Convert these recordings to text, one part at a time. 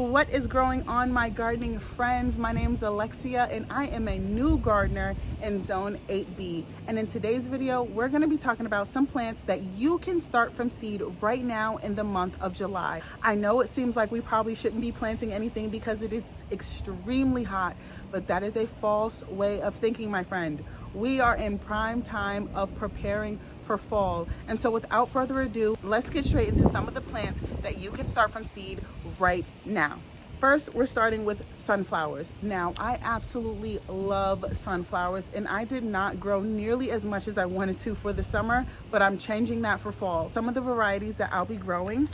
what is growing on, my gardening friends? My name is Alexia and I am a new gardener in Zone 8B. And in today's video, we're going to be talking about some plants that you can start from seed right now in the month of July. I know it seems like we probably shouldn't be planting anything because it is extremely hot, but that is a false way of thinking, my friend. We are in prime time of preparing for fall. And so without further ado, let's get straight into some of the plants that you can start from seed right now. First, we're starting with sunflowers. Now, I absolutely love sunflowers and I did not grow nearly as much as I wanted to for the summer, but I'm changing that for fall. Some of the varieties that I'll be growing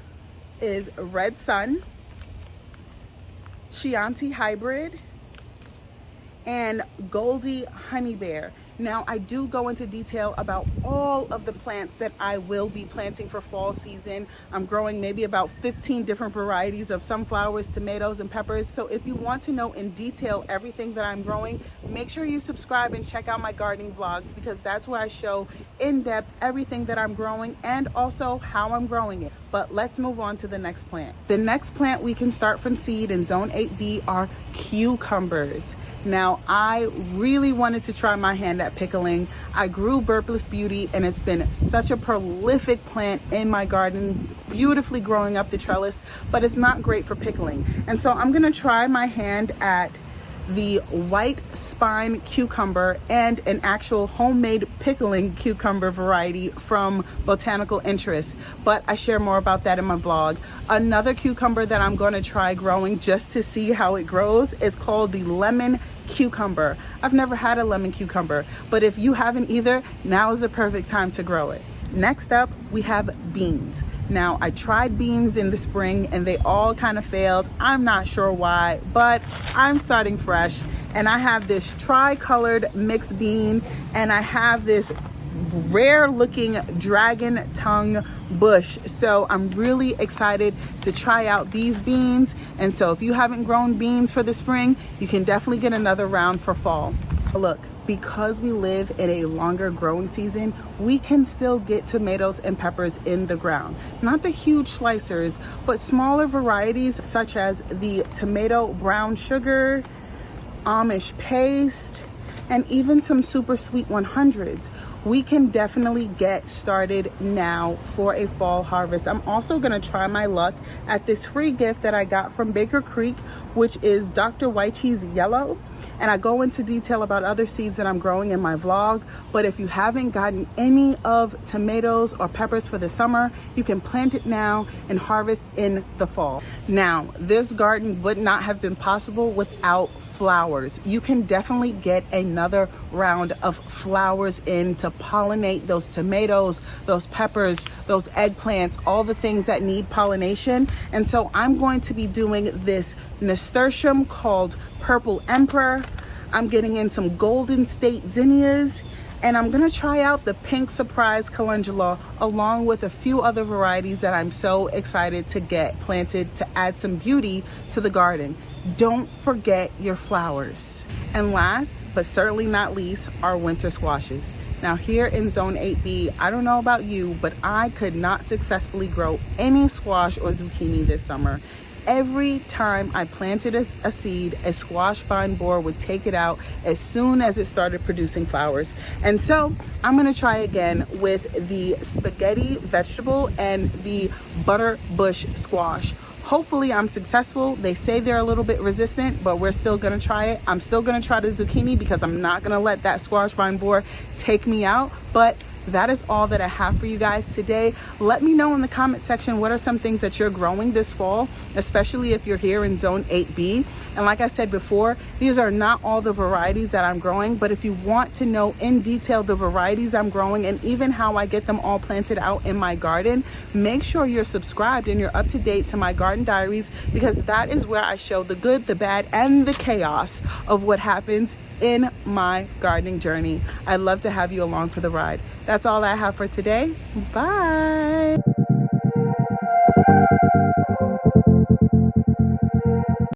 is Red Sun, Chianti Hybrid, and Goldie Honey Bear. Now, I do go into detail about all of the plants that I will be planting for fall season. I'm growing maybe about 15 different varieties of sunflowers, tomatoes, and peppers. So if you want to know in detail everything that I'm growing, make sure you subscribe and check out my gardening vlogs, because that's where I show in depth everything that I'm growing and also how I'm growing it. But let's move on to the next plant. The next plant we can start from seed in Zone 8B are cucumbers. Now, I really wanted to try my hand at pickling. I grew Burpless Beauty and it's been such a prolific plant in my garden, beautifully growing up the trellis, but it's not great for pickling. And so I'm gonna try my hand at the white spine cucumber and an actual homemade pickling cucumber variety from Botanical Interest, but I share more about that in my blog. Another cucumber that I'm going to try growing just to see how it grows is called the lemon cucumber. I've never had a lemon cucumber, but if you haven't either, now is the perfect time to grow it. Next up, we have beans. Now, I tried beans in the spring and they all kind of failed. I'm not sure why, but I'm starting fresh. And I have this tri-colored mixed bean and I have this rare looking dragon tongue bush. So I'm really excited to try out these beans. And so if you haven't grown beans for the spring, you can definitely get another round for fall. Look, because we live in a longer growing season, we can still get tomatoes and peppers in the ground. Not the huge slicers, but smaller varieties such as the tomato brown sugar, Amish paste, and even some super sweet 100s. We can definitely get started now for a fall harvest. I'm also gonna try my luck at this free gift that I got from Baker Creek, which is Dr. Wychee's Yellow. And I go into detail about other seeds that I'm growing in my vlog. But if you haven't gotten any of tomatoes or peppers for the summer, you can plant it now and harvest in the fall. Now, this garden would not have been possible without flowers. You can definitely get another round of flowers in to pollinate those tomatoes, those peppers, those eggplants, all the things that need pollination. And so I'm going to be doing this nasturtium called Purple Emperor. I'm getting in some Golden State zinnias, and I'm gonna try out the Pink Surprise Calendula along with a few other varieties that I'm so excited to get planted to add some beauty to the garden. Don't forget your flowers. And last, but certainly not least, are winter squashes. Now here in Zone 8B, I don't know about you, but I could not successfully grow any squash or zucchini this summer. Every time I planted a seed, a squash vine borer would take it out as soon as it started producing flowers. And so I'm gonna try again with the spaghetti vegetable and the butter bush squash. Hopefully I'm successful. They say they're a little bit resistant, but we're still gonna try it. I'm still gonna try the zucchini because I'm not gonna let that squash vine borer take me out. But that is all that I have for you guys today. Let me know in the comment section what are some things that you're growing this fall, especially if you're here in Zone 8B. And like I said before, these are not all the varieties that I'm growing, but if you want to know in detail the varieties I'm growing and even how I get them all planted out in my garden, make sure you're subscribed and you're up to date to my garden diaries, because that is where I show the good, the bad, and the chaos of what happens in my gardening journey. I'd love to have you along for the ride. That's all I have for today. Bye.